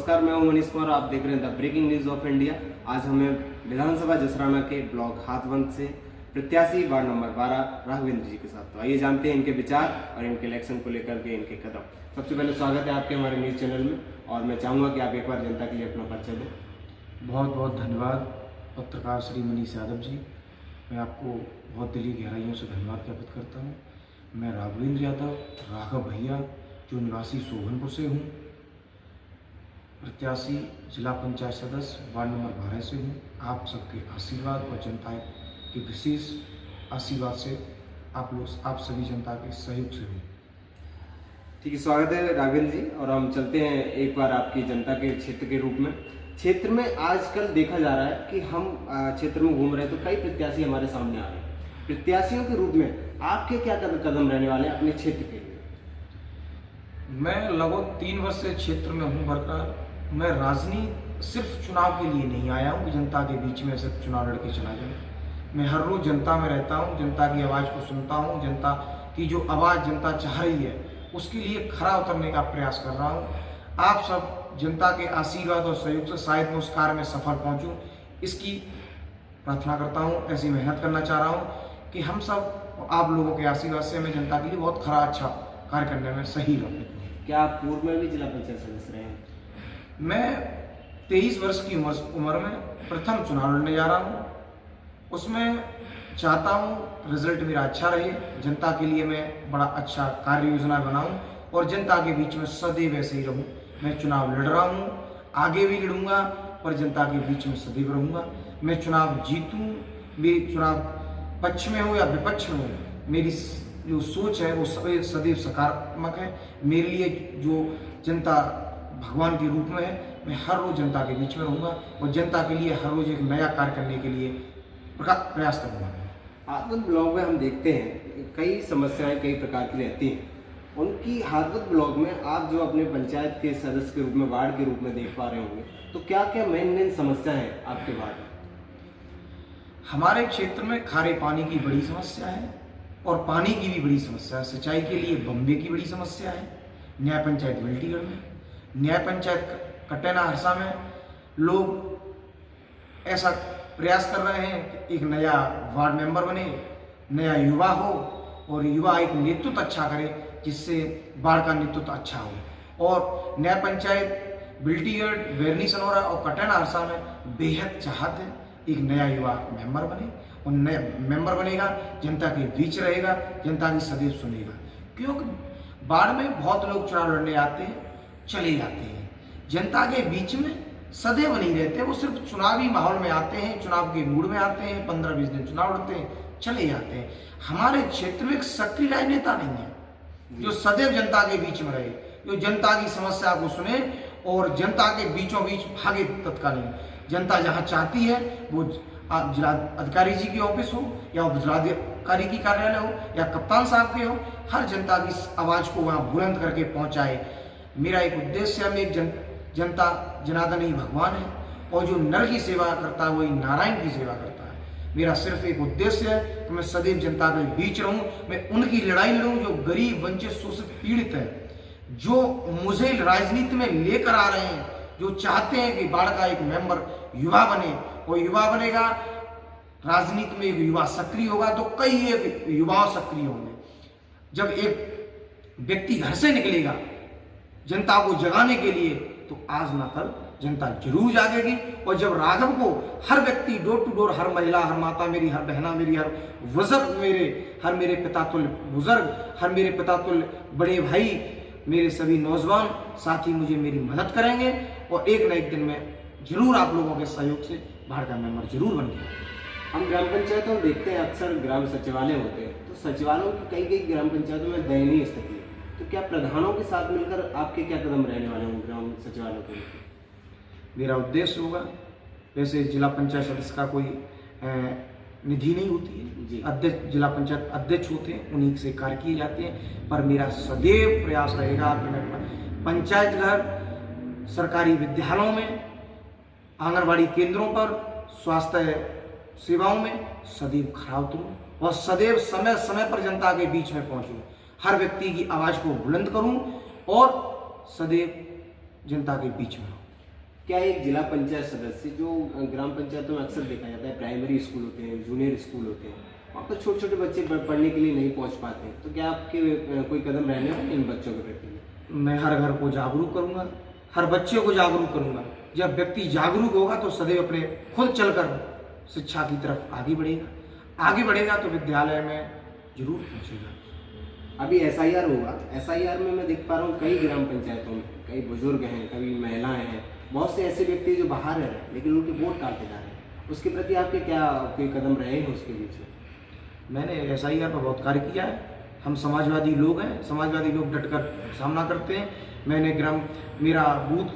नमस्कार, मैं हूं मनीष कुमार। आप देख रहे हैं the breaking news of India. आज हमें विधानसभा जसराना के ब्लॉक हाथवंत से प्रत्याशी वार्ड नंबर 12 राघवेंद्र जी के साथ, तो आइए जानते हैं इनके विचार और इनके इलेक्शन को लेकर के इनके कदम। सबसे पहले स्वागत है आपके हमारे न्यूज चैनल में, और मैं चाहूँगा कि आप एक बार जनता के लिए अपना परिचय दें। बहुत बहुत धन्यवाद पत्रकार श्री मनीष यादव जी। मैं आपको बहुत दिली गहराइयों से धन्यवाद ज्ञापित करता हूँ। मैं राघवेंद्र यादव राघव भैया जो निवासी सोहनपुर से हूँ, प्रत्याशी जिला पंचायत सदस्य वार्ड नंबर 12 से हूँ। आप सबके आशीर्वाद और जनता के विशेष आशीर्वाद से आप सभी जनता के सहयोग से हूँ। ठीक है, स्वागत है राघवेंद्र जी। और हम चलते हैं एक बार आपकी जनता के क्षेत्र के रूप में। क्षेत्र में आजकल देखा जा रहा है कि हम क्षेत्र में घूम रहे हैं तो कई प्रत्याशी हमारे सामने आ रहे हैं। प्रत्याशियों के रूप में आपके क्या कदम रहने वाले हैं अपने क्षेत्र के लिए? मैं लगभग 3 वर्ष से क्षेत्र में हूँ बरकरार। मैं राजनीति सिर्फ चुनाव के लिए नहीं आया हूँ कि जनता के बीच में सिर्फ चुनाव लड़के चला जाए। मैं हर रोज जनता में रहता हूँ, जनता की आवाज़ को सुनता हूँ। जनता की जो आवाज़ जनता चाह रही है उसके लिए खरा उतरने का प्रयास कर रहा हूँ। आप सब जनता के आशीर्वाद और सहयोग से शायद मैं उस कार्य में सफल पहुँचूँ, इसकी प्रार्थना करता हूँ। ऐसी मेहनत करना चाह रहा हूँ कि हम सब आप लोगों के आशीर्वाद से मैं जनता के लिए बहुत खरा अच्छा कार्य करने में सही रहूँ। क्या आप पूर्व में भी जिला पंचायत सदस्य रहे हैं? मैं 23 वर्ष की उम्र में प्रथम चुनाव लड़ने जा रहा हूँ। उसमें चाहता हूँ रिजल्ट मेरा अच्छा रहे, जनता के लिए मैं बड़ा अच्छा कार्य योजना बनाऊँ और जनता के बीच में सदैव ऐसे ही रहूँ। मैं चुनाव लड़ रहा हूँ, आगे भी लड़ूंगा और जनता के बीच में सदैव रहूँगा। मैं चुनाव जीतूँ, मेरी चुनाव पक्ष में हो या विपक्ष में हो, मेरी जो सोच है वो सदैव सकारात्मक है। मेरे लिए जो जनता भगवान के रूप में है, मैं हर रोज जनता के बीच में रहूँगा और जनता के लिए हर रोज एक नया कार्य करने के लिए प्रयास करूँगा। हाथवंत ब्लॉक में हम देखते हैं कई समस्याएं कई प्रकार की रहती हैं। उनकी हाथवंत ब्लॉक में आप जो अपने पंचायत के सदस्य के रूप में, वार्ड के रूप में देख पा रहे होंगे, तो क्या क्या मेन समस्या है आपके वार्ड में? हमारे क्षेत्र में खारे पानी की बड़ी समस्या है और पानी की भी बड़ी समस्या है। सिंचाई के लिए बम्बे की बड़ी समस्या है। न्याय पंचायत बिल्टीगढ़ में, न्याय पंचायत कटेना हरसा में लोग ऐसा प्रयास कर रहे हैं कि एक नया वार्ड मेंबर बने, नया युवा हो और युवा एक नेतृत्व अच्छा करे जिससे वार्ड का नेतृत्व अच्छा हो। और न्याय पंचायत बिल्टीगढ़, वेरनी सनोरा और कटेना हरसा में बेहद चाहत है एक नया युवा मेंबर बने और नया मेंबर बनेगा, जनता के बीच रहेगा, जनता की सदैव सुनेगा। क्योंकि वार्ड में बहुत लोग चुनाव लड़ने आते हैं, चले जाते हैं, जनता के बीच में सदैव नहीं रहते। वो सिर्फ चुनावी माहौल में आते हैं, चुनाव के मूड में आते हैं, 15-20 दिन चुनाव लड़ते हैं, चले जाते हैं। हमारे क्षेत्र में एक सक्रिय राजनेता नहीं है जो सदैव जनता के बीच में रहे, जो जनता की समस्या को सुने और जनता के बीचों बीच भागे तत्कालीन। जनता जहाँ चाहती है वो जिला अधिकारी जी की ऑफिस हो या जिलाधिकारी की कार्यालय हो या कप्तान साहब के हो, हर जनता की आवाज़ को वहाँ बुलंद करके पहुँचाए। मेरा एक उद्देश्य है, मैं एक जनता जनार्दन ही भगवान है और जो नर की सेवा करता है वही नारायण की सेवा करता है। मेरा सिर्फ एक उद्देश्य है कि मैं सदैव जनता के बीच रहूं, मैं उनकी लड़ाई लड़ूं जो गरीब, वंचित, शोषित, पीड़ित है, जो मुझे राजनीति में लेकर आ रहे हैं, जो चाहते हैं कि वार्ड का एक मेंबर युवा बने। वो युवा बनेगा, राजनीति में एक युवा सक्रिय होगा तो कई एक युवा सक्रिय होंगे। जब एक व्यक्ति घर से निकलेगा जनता को जगाने के लिए तो आज ना कल जनता जरूर जागेगी। और जब राघव को हर व्यक्ति डोर टू डोर, हर महिला, हर माता मेरी, हर बहना मेरी, हर बुजुर्ग मेरे, हर मेरे पिता तुल्य बुजुर्ग, हर मेरे पिता तुल्य बड़े भाई, मेरे सभी नौजवान साथी मुझे मेरी मदद करेंगे और एक न एक दिन में जरूर आप लोगों के सहयोग से वार्ड का मेंबर जरूर बन गया। हम ग्राम पंचायतों में देखते हैं अक्सर ग्राम सचिवालय होते हैं, तो सचिवालयों की कई ग्राम पंचायतों में दयनीय स्थिति है। तो क्या प्रधानों के साथ मिलकर आपके क्या कदम रहने वाले होंगे ग्राम सचिवालयों के लिए? मेरा उद्देश्य होगा, वैसे जिला पंचायत सदस्य का कोई निधि नहीं होती है, अध्यक्ष जिला पंचायत अध्यक्ष होते हैं, उन्हीं से कार्य किए जाते हैं। पर मेरा सदैव प्रयास रहेगा कि मैं पंचायत घर, सरकारी विद्यालयों में, आंगनबाड़ी केंद्रों पर, स्वास्थ्य सेवाओं में सदैव खरा उतरूं और सदैव समय समय पर जनता के बीच में पहुंचूं, हर व्यक्ति की आवाज को बुलंद करूं और सदैव जनता के बीच में रहूं। क्या एक जिला पंचायत सदस्य जो ग्राम पंचायतों में अक्सर देखा जाता है, प्राइमरी स्कूल होते हैं, जूनियर स्कूल होते हैं, वहाँ पर छोटे छोटे बच्चे पढ़ने के लिए नहीं पहुँच पाते हैं, तो क्या आपके कोई कदम रहने वाले इन बच्चों के प्रति? मैं हर घर को जागरूक करूंगा, हर बच्चे को जागरूक करूंगा। जब व्यक्ति जागरूक होगा तो सदैव अपने खुद चलकर शिक्षा की तरफ आगे बढ़ेगा तो विद्यालय में जरूर पहुंचेगा। अभी SIR होगा, SIR में मैं देख पा रहा हूँ कई ग्राम पंचायतों में कई बुजुर्ग हैं, कई महिलाएं हैं, बहुत से ऐसे व्यक्ति जो बाहर रह रहे हैं लेकिन उनके वोट काटे जा रहे हैं, उसके प्रति आपके क्या कोई कदम रहे हैं उसके पीछे? मैंने SIR पर बहुत कार्य किया है। हम समाजवादी लोग हैं, समाजवादी लोग डटकर सामना करते हैं। मेरा बूथ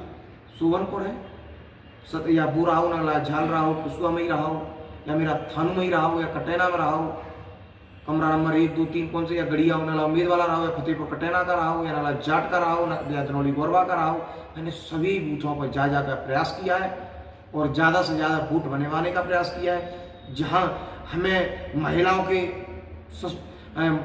सोवनपुर है, या बुरा हो ना झाल रहा हो, कुसुआ में ही रहा हो, या मेरा थानू में ही रहा हो, या कटैना में रहा हो, कमरा नंबर 1, 2, 3 कौन से, या गड़िया हो, नाला उम्मीद वाला रहा हो, या फतेहपुर कटैना का रहा हो, या नाला जाट का रहा हो, या धनौली गौरवा का रहा हो, मैंने सभी बूथों पर जाकर प्रयास किया है और ज़्यादा से ज़्यादा वोट बनवाने का प्रयास किया है। जहाँ हमें महिलाओं के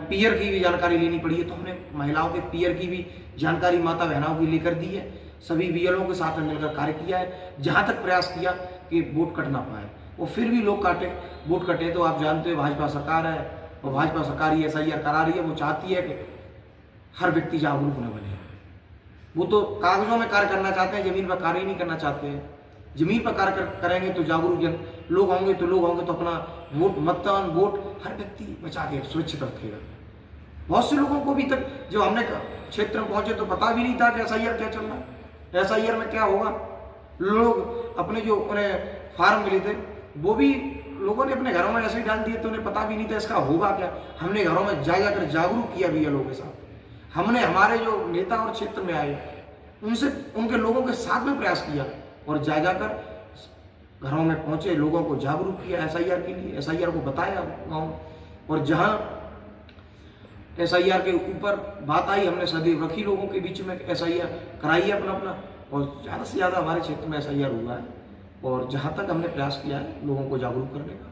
पीयर की भी जानकारी लेनी पड़ी है तो हमने महिलाओं के पीयर की भी जानकारी माता बहनों की लेकर दी है। सभी BLO के साथ में मिलकर कार्य किया है, जहाँ तक प्रयास किया कि वोट कट ना पाए, और फिर भी लोग वोट कटे। तो आप जानते हो भाजपा सरकार है और भाजपा सरकार ये SIR करा रही है। वो चाहती है कि हर व्यक्ति जागरूक न बने। वो तो कागजों में कार्य करना चाहते हैं, जमीन पर कार्य ही नहीं करना चाहते हैं। जमीन पर कार्य करेंगे तो जागरूक लोग होंगे तो अपना मतदान वोट हर व्यक्ति बचा के सुरक्षित रखेगा। बहुत से लोगों को भी तक जब हमने क्षेत्र में पहुंचे तो पता भी नहीं था कि SIR क्या चल रहा है, SIR में क्या होगा। लोग अपने जो उन्हें फार्म मिले थे वो भी लोगों ने अपने घरों में ऐसे ही डाल दिए, तो उन्हें पता भी नहीं था इसका होगा क्या। हमने घरों में जाकर जागरूक किया BLO के साथ। हमने हमारे जो नेता और क्षेत्र में आए उनके लोगों के साथ में प्रयास किया और जाकर घरों में पहुंचे, लोगों को जागरूक किया SIR के लिए, SIR को बताया गाँव। और जहाँ SIR के ऊपर बात आई हमने सदैव रखी लोगों के बीच में SIR कराइए अपना, और ज़्यादा से ज़्यादा हमारे क्षेत्र में SIR हुआ है। और जहाँ तक हमने प्रयास किया है लोगों को जागरूक करने का।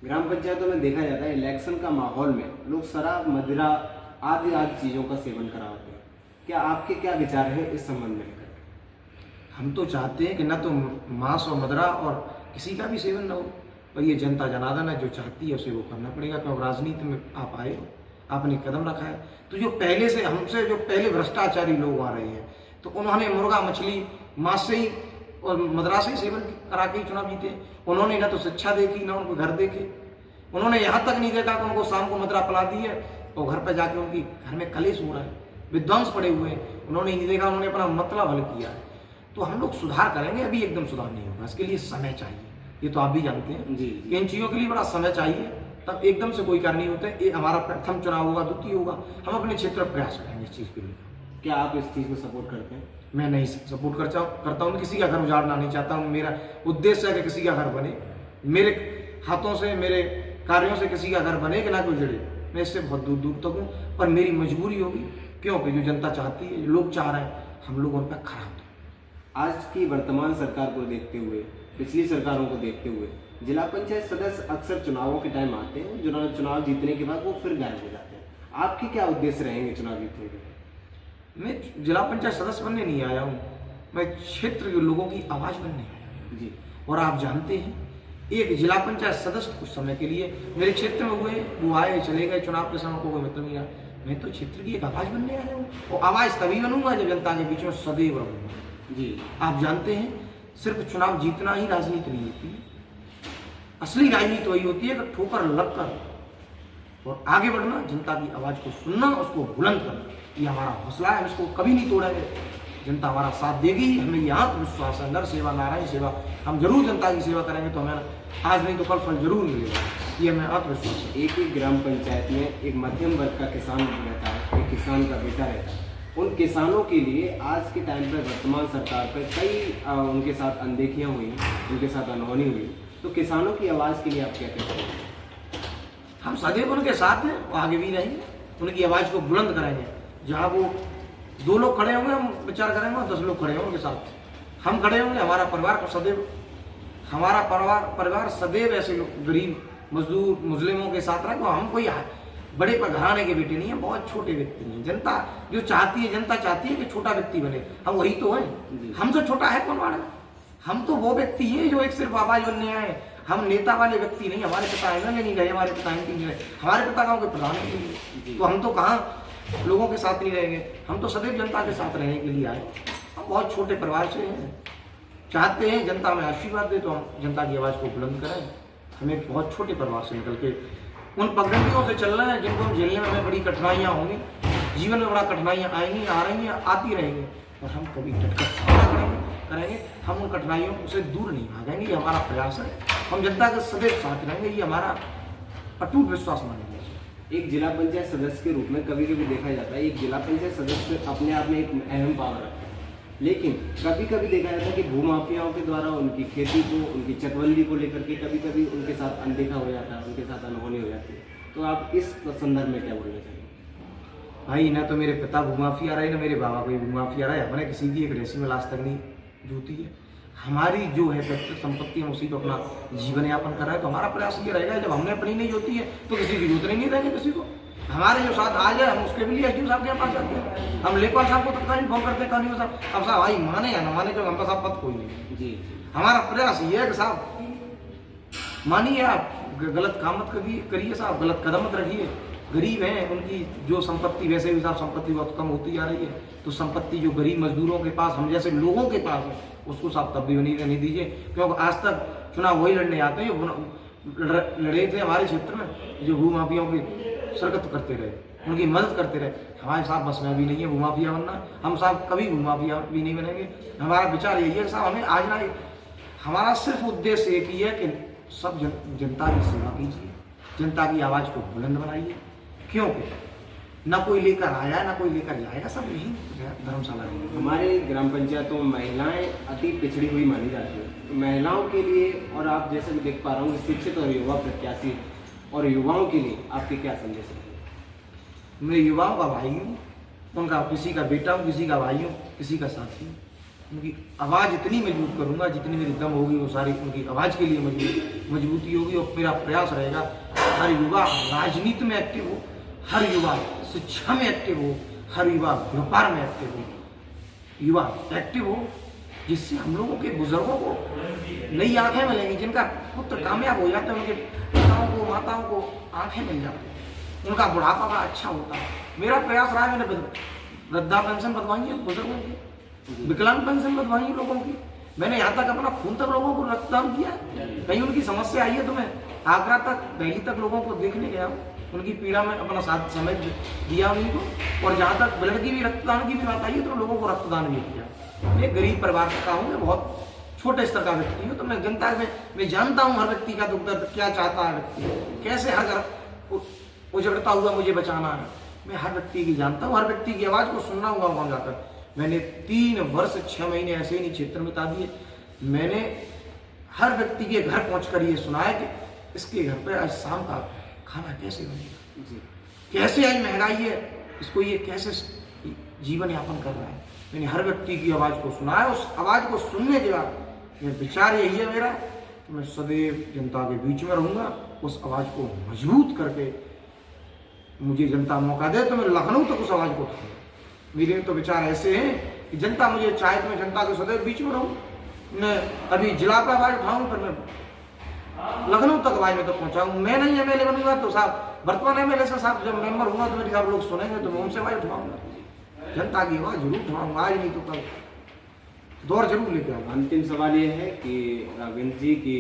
ग्राम पंचायतों में देखा जाता है इलेक्शन का माहौल में लोग शराब, मदिरा आदि चीज़ों का सेवन कराते हैं। क्या आपके क्या विचार है इस संबंध में? हम तो चाहते हैं कि न तो मांस और मदिरा और किसी का भी सेवन न हो, पर ये जनता जनार्दन है जो चाहती है उसे वो करना पड़ेगा। क्योंकि राजनीति में आप आए हो, आपने कदम रखा है, तो जो पहले से हमसे जो पहले भ्रष्टाचारी लोग आ रहे हैं तो उन्होंने मुर्गा मछली मांस से ही और मदिरा से ही सेवन करा के ही चुनाव जीते। उन्होंने न तो शिक्षा देखी, न उनको घर देखे। उन्होंने यहाँ तक नहीं देखा कि उनको शाम को मदिरा पिला दी है और घर पर जाके उनकी घर में कलेश हो रहा है, विध्वंस पड़े हुए हैं। उन्होंने नहीं देखा, उन्होंने अपना मतलब हल किया है। तो हम लोग सुधार करेंगे, अभी एकदम सुधार नहीं होगा, इसके लिए समय चाहिए। ये तो आप भी जानते हैं जी। इन चीज़ों के लिए बड़ा समय चाहिए, तब एकदम से कोई कार्य नहीं होता है। ये हमारा प्रथम चुनाव होगा, द्वितीय होगा, हम अपने क्षेत्र में प्रयास करेंगे इस चीज़ के लिए। क्या आप इस चीज़ को सपोर्ट करते हैं? मैं नहीं सपोर्ट करता हूँ, किसी का घर उजाड़ना नहीं चाहता हूँ। मेरा उद्देश्य है कि किसी का घर बने, मेरे हाथों से, मेरे कार्यों से किसी का घर बने कि ना कोई जड़े। मैं इससे बहुत दूर दूर तक हूँ, पर मेरी मजबूरी होगी, क्योंकि जो जनता चाहती है, जो लोग चाह रहे हैं, हम लोग उन पर खड़ा होते हैं। आज की वर्तमान सरकार को देखते हुए, पिछली सरकारों को देखते हुए, जिला पंचायत सदस्य अक्सर चुनावों के टाइम आते हैं, चुनाव जीतने के बाद वो फिर गायब हो जाते हैं। आपके क्या उद्देश्य रहेंगे चुनाव जीतने के? मैं जिला पंचायत सदस्य बनने नहीं आया हूँ, मैं क्षेत्र के लोगों की आवाज़ बनने आया हूँ जी। और आप जानते हैं एक जिला पंचायत सदस्य कुछ समय के लिए मेरे क्षेत्र में हुए, वो आए चले गए, चुनाव के समय को कोई मतलब नहीं आया। मैं तो क्षेत्र की एक आवाज़ बनने आया हूँ, और आवाज़ तभी बनूंगा जब जनता के बीच में सदैव रहूँगा। जी। आप जानते हैं सिर्फ चुनाव जीतना ही राजनीति नहीं होती, असली राजनीति वही होती है कि ठोकर लगकर और आगे बढ़ना, जनता की आवाज़ को सुनना, उसको बुलंद करना। ये हमारा हौसला है, हम इसको कभी नहीं तोड़ेंगे। जनता हमारा साथ देगी, हमें ये आत्मविश्वास है, नर सेवा नारायण सेवा, हम जरूर जनता की सेवा करेंगे तो हमें आज नहीं तो कल फल जरूर मिलेगा, ये हमें आत्मविश्वास है। एक ही ग्राम पंचायत में एक मध्यम वर्ग का किसान रहता है, एक किसान का बेटा रहता है। उन किसानों के लिए आज के टाइम पर वर्तमान सरकार पर कई उनके साथ अनदेखियाँ हुई, उनके साथ अनहोनी हुई, तो किसानों की आवाज़ के लिए आप क्या कहते हैं? हम सदैव उनके साथ हैं, वो आगे भी रहेंगे, उनकी आवाज़ को बुलंद करेंगे। जहाँ वो 2 लोग खड़े होंगे हम विचार करेंगे, और 10 लोग खड़े होंगे उनके साथ हम खड़े होंगे। हमारा परिवार को सदैव, हमारा परिवार सदैव ऐसे लोग गरीब मजदूर मुस्लिमों के साथ रहेगा। हम कोई बड़े घराने के बेटे नहीं है, बहुत छोटे व्यक्ति हैं। जनता जो चाहती है, जनता चाहती है कि छोटा व्यक्ति बने, हम वही तो हैं। हमसे छोटा है कौन मानेगा? हम तो वो व्यक्ति हैं जो एक सिर्फ आवाज बनने आए। हम नेता वाले व्यक्ति नहीं। हमारे पिता एमएलए नहीं रहे, हमारे पिता एमपी नहीं रहे, हमारे पिता गाँव के प्रधान नहीं रहे, तो हम तो कहाँ लोगों के साथ नहीं रहेंगे। हम तो सदैव जनता के साथ रहने के लिए आए। हम बहुत छोटे परिवार से हैं, चाहते हैं जनता में आशीर्वाद दे तो हम जनता की आवाज़ को बुलंद करें। हमें बहुत छोटे परिवार से निकल के उन पगडंडियों से चल रहे हैं जिनको हम झेलने में हमें बड़ी कठिनाइयाँ होंगी, जीवन में बड़ा कठिनाइयाँ आएंगी, आ रही हैं, आती रहेंगी, और हम कभी डटकर सामना करेंगे। हम उन कठिनाइयों से दूर नहीं भागेंगे, ये हमारा प्रयास है। हम जनता के सदैव साथ रहेंगे, ये हमारा अटूट विश्वास मान लीजिए। एक जिला पंचायत सदस्य के रूप में कभी कभी देखा जाता है, एक जिला पंचायत सदस्य अपने आप में एक अहम पावर रखता है, लेकिन कभी कभी देखा जाता है कि भूमाफियाओं के द्वारा उनकी खेती को, उनकी चकबंदी को लेकर के कभी कभी उनके साथ अनदेखा हो जाता है, उनके साथ अनहोनी हो जाती है। तो आप इस संदर्भ में क्या बोलना चाहिए? भाई, ना तो मेरे पिता भूमाफिया रहे, ना मेरे बाबा कोई भूमाफिया रहे। हमने किसी की एक डेसिमल आज तक नहीं जूती है। हमारी जो है संपत्ति, हम उसी पर अपना जीवन यापन कर रहे हैं। तो हमारा प्रयास ये रहेगा, जब हमने अपनी नहीं जोती है तो किसी की जोतने नहीं देंगे किसी को। हमारे जो साथ आ जाए हम उसके भी लिए एसडीएम साहब के पास जाते हैं। हम लेखपाल साहब को तत्कालीन फोन करते हैं, कहानी साहब अब साहब भाई माने या ना माने, जो हम साहब पद कोई नहीं जी। हमारा प्रयास ये है कि साहब मानिए, आप गलत काम मत करिए साहब, गलत कदम मत रखिए। गरीब हैं, उनकी जो संपत्ति, वैसे भी साहब संपत्ति बहुत कम होती जा रही है, तो संपत्ति जो गरीब मजदूरों के पास, हम जैसे लोगों के पास है, उसको साहब तब भी नहीं रहने दीजिए। क्योंकि आज तक चुनाव वही लड़ने आते हैं जो लड़े थे हमारे क्षेत्र में, जो भूमाफियाओं की सरकत करते रहे, उनकी मदद करते रहे। हमारे साहब बस में भी नहीं है भूमाफिया बनना, हम साहब कभी भूमाफिया भी नहीं बनेंगे। हमारा विचार यही है कि साहब हमें आज ना, हमारा सिर्फ उद्देश्य एक ही है कि सब जनता की सेवा कीजिए, जनता की आवाज़ को बुलंद बनाइए। क्योंकि ना कोई लेकर आया ना कोई लेकर जाएगा, सब यही धर्मशाला है। हमारे ग्राम पंचायतों में महिलाएं अति पिछड़ी हुई मानी जाती है, तो महिलाओं के लिए, और आप जैसे भी देख पा रहा हूँ शिक्षित और युवा प्रत्याशी और युवाओं के लिए आपके क्या संदेश हैं? मैं युवाओं का भाई हूँ, उनका किसी का बेटा हूँ, किसी का भाई हूँ, किसी का साथी हूँ। उनकी आवाज़ इतनी मजबूत करूँगा जितनी मेरी दम होगी, वो सारी उनकी आवाज़ के लिए मजबूती होगी। और मेरा प्रयास रहेगा हर युवा राजनीति में एक्टिव हो, हर युवा शिक्षा में एक्टिव हो, हर युवा व्यापार में एक्टिव हो, युवा एक्टिव हो, जिससे हम लोगों के बुजुर्गों को नई आंखें मिलेंगी। जिनका पुत्र कामयाब हो जाते हैं, उनके पिताओं को, माताओं को आंखें मिल जाती हैं, उनका बुढ़ापा बड़ा अच्छा होता है। मेरा प्रयास रहा है, मैंने वृद्धा पेंशन बदवाई है बुजुर्गों की, विकलांग पेंशन बदवाई लोगों की। मैंने यहाँ तक अपना खून तक लोगों को रक्तदान किया। कहीं उनकी समस्या आई है तो मैं आगरा तक, दिल्ली तक लोगों को देखने गया हूँ, उनकी पीड़ा में अपना साथ समय दिया उनको। और जहाँ तक ब्लड की भी, रक्तदान की भी बात आई है तो लोगों को रक्तदान भी किया। मैं गरीब परिवार का हूँ, मैं बहुत छोटे स्तर का व्यक्ति हूँ, तो मैं जनता में मैं जानता हूँ हर व्यक्ति का दुख दर्द क्या चाहता है व्यक्ति, कैसे हर घर उजड़ता हुआ मुझे बचाना है। मैं हर व्यक्ति की जानता हूँ, हर व्यक्ति की आवाज़ को सुनना हुआ वहाँ जाकर। मैंने 3 वर्ष 6 महीने ऐसे ही नहीं क्षेत्र में बिता दिए। मैंने हर व्यक्ति के घर पहुँचकर ये सुना है कि इसके घर पर आज शाम का खाना कैसे बनेगा, कैसे आज महंगाई है, इसको ये कैसे जीवन यापन कर रहा है। मैंने हर व्यक्ति की आवाज़ को सुना है। उस आवाज़ को सुनने के बाद मेरा विचार यही है मेरा कि मैं सदैव जनता के बीच में रहूँगा। उस आवाज़ को मजबूत करके मुझे जनता मौका दे तो मैं लखनऊ तक उस आवाज़ को उठाऊँगा। मेरे तो विचार ऐसे हैं कि जनता मुझे चाहे तो मैं जनता के सदैव बीच में रहूँ। मैं अभी जिला पर आवाज़ उठाऊँ, पर मैं लखनऊ तक आवाज़ में तो पहुँचाऊँ। मैं नहीं एमएलए बनूंगा तो साहब वर्तमान एमएलए से साहब जब मेंबर हुआ तो मेरी साहब लोग सुनेंगे तो मैं उनसे आवाज़ उठाऊँगा, जनता की आवाज़ जरूर उठाऊँगा। आज नहीं तो कल दौर जरूर लेके आऊँगा। अंतिम सवाल ये है कि राघवेंद्र जी की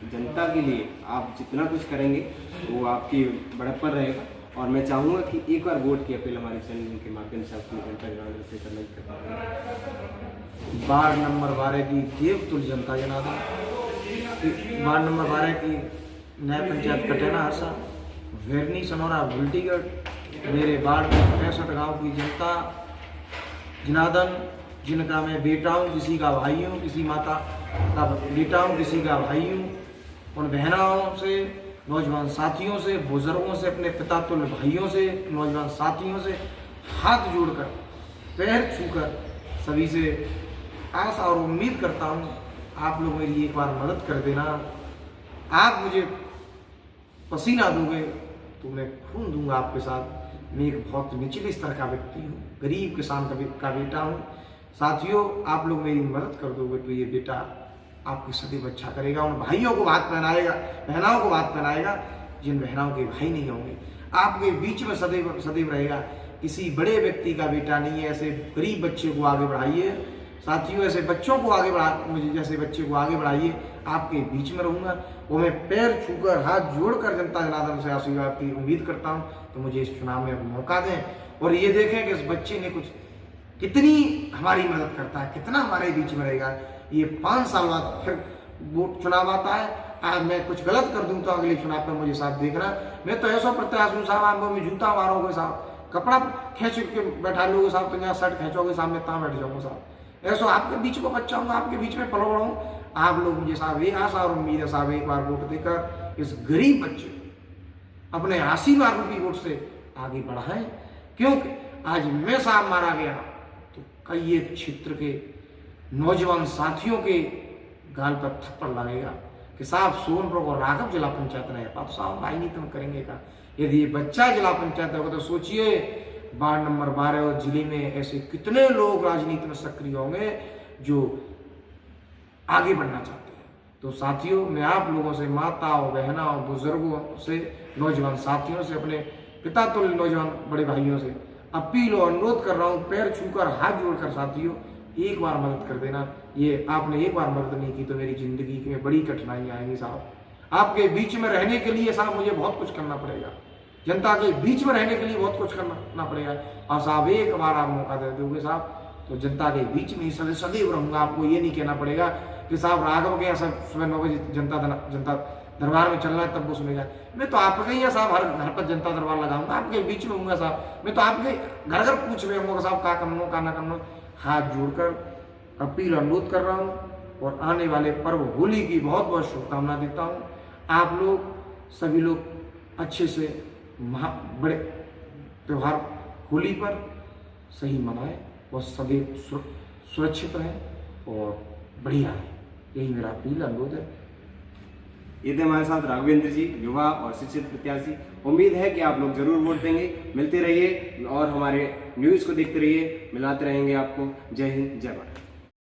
जनता के लिए आप जितना कुछ करेंगे वो आपकी बड़प्पन रहेगा, और मैं चाहूँगा कि एक बार वोट की अपील हमारे चैनल के माध्यम से अपनी जनता जनार्दन से करना चाहता हूँ। वार्ड नंबर 12 की देवतुल्य जनता जनार्दन, वार्ड नंबर 12 की नया पंचायत कटेना हरसा, वेरनी सनौरा बुल्टीगढ़, मेरे वार्ड में 65 गाँव की जनता जनार्दन, जिनका मैं बेटा हूँ, किसी का भाई हूँ, किसी माता का बेटा हूँ, किसी का भाई हूँ, उन बहनों से, नौजवान साथियों से, बुजुर्गों से, अपने पिता तुल्य भाइयों से, नौजवान साथियों से हाथ जोड़कर, पैर छूकर सभी से आशा और उम्मीद करता हूँ आप लोग मेरी एक बार मदद कर देना। आप मुझे पसीना दोगे तो मैं खून दूंगा आपके साथ। मैं एक बहुत निचले स्तर का व्यक्ति हूँ, गरीब किसान का बेटा हूँ। साथियों, आप लोग मेरी मदद कर दोगे तो ये बेटा आपकी सदैव अच्छा करेगा। उन भाइयों को बात पहनाएगा, बहनाओं को बात पहनाएगा जिन बहनाओं के भाई नहीं होंगे। आपके बीच में सदैव सदैव रहेगा। किसी बड़े व्यक्ति का बेटा नहीं है। ऐसे गरीब बच्चे को आगे बढ़ाइए साथियों, ऐसे बच्चों को आगे बढ़ा, मुझे जैसे बच्चे को आगे बढ़ाइए। आपके बीच में रहूँगा। वो मैं पैर छूकर हाथ जोड़कर जनता जनार्दन से आशीर्वाद की उम्मीद करता हूँ। तो मुझे इस चुनाव में मौका दें और ये देखें कि इस बच्चे ने कुछ कितनी हमारी मदद करता है, कितना हमारे बीच में रहेगा। ये 5 साल बाद फिर वोट चुनाव आता है। आज मैं कुछ गलत कर दूं तो अगले चुनाव पर मुझे साथ देखना। मैं तो ऐसा प्रत्याशी हूँ साहब, आप में जूता मारोगे साहब, कपड़ा खींच के बैठा लोगे साहब, तो यहाँ शर्ट खींचोगे सामने ता बैठ जाऊंगा साहब। ऐसा आपके बीच को बच्चा हूँ, आपके बीच में पलो बढ़ाऊँ। आप लोग मुझे साहब ये आशा और उम्मीद है साहब, एक बार वोट देकर इस गरीब बच्चे को अपने आशीर्वाद रूपी वोट से आगे बढ़ाएं। क्योंकि आज मैं साहब मारा गया तो कई एक क्षेत्र के नौजवान साथियों के गाल पर थप्पड़ लगेगा कि साहब सोनपुर और राघव जिला पंचायत रहे पाप साहब राजनीति में करेंगे का। यदि ये बच्चा जिला पंचायत होगा तो सोचिए वार्ड नंबर 12 और जिले में ऐसे कितने लोग राजनीति में सक्रिय होंगे जो आगे बढ़ना चाहते हैं। तो साथियों, मैं आप लोगों से, माताओं, बहनाओं, बुजुर्गों से, नौजवान साथियों से, अपने पिता तुल्य नौजवान बड़े भाइयों से अपील और अनुरोध कर रहा हूँ, पैर छूकर हाथ जोड़कर साथियों, एक बार मदद कर देना। ये आपने एक बार मदद नहीं की तो मेरी जिंदगी में बड़ी कठिनाई आएंगी साहब। आपके बीच में रहने के लिए साहब मुझे बहुत कुछ करना पड़ेगा, जनता के बीच में रहने के लिए बहुत कुछ करना पड़ेगा। और साहब एक बार आप मौका दे दोगे साहब तो जनता के बीच में ही सदैव रहूंगा। आपको ये नहीं कहना पड़ेगा कि साहब राघव के यहाँ सब सुबह 9 बजे जनता दरबार में चलना है तब वो सुनेगा। मैं तो आपके ही साहब हर घर पर जनता दरबार लगाऊंगा, आपके बीच में होऊंगा साहब। मैं तो आपके घर घर पूछ रहे होंगे साहब क्या करना क्या ना करना। हाथ जोड़कर अपील अनुरोध कर रहा हूँ और आने वाले पर्व होली की बहुत बहुत शुभकामना देता हूँ। आप लोग सभी लोग अच्छे से बड़े त्यौहार होली पर सही मनाएं और सदैव सुरक्षित रहें और बढ़िया है, यही मेरा अपील अनुरोध है। ये थे हमारे साथ राघवेंद्र जी, युवा और शिक्षित प्रत्याशी। उम्मीद है कि आप लोग जरूर वोट देंगे। मिलते रहिए और हमारे न्यूज़ को देखते रहिए, मिलाते रहेंगे आपको। जय हिंद, जय भारत।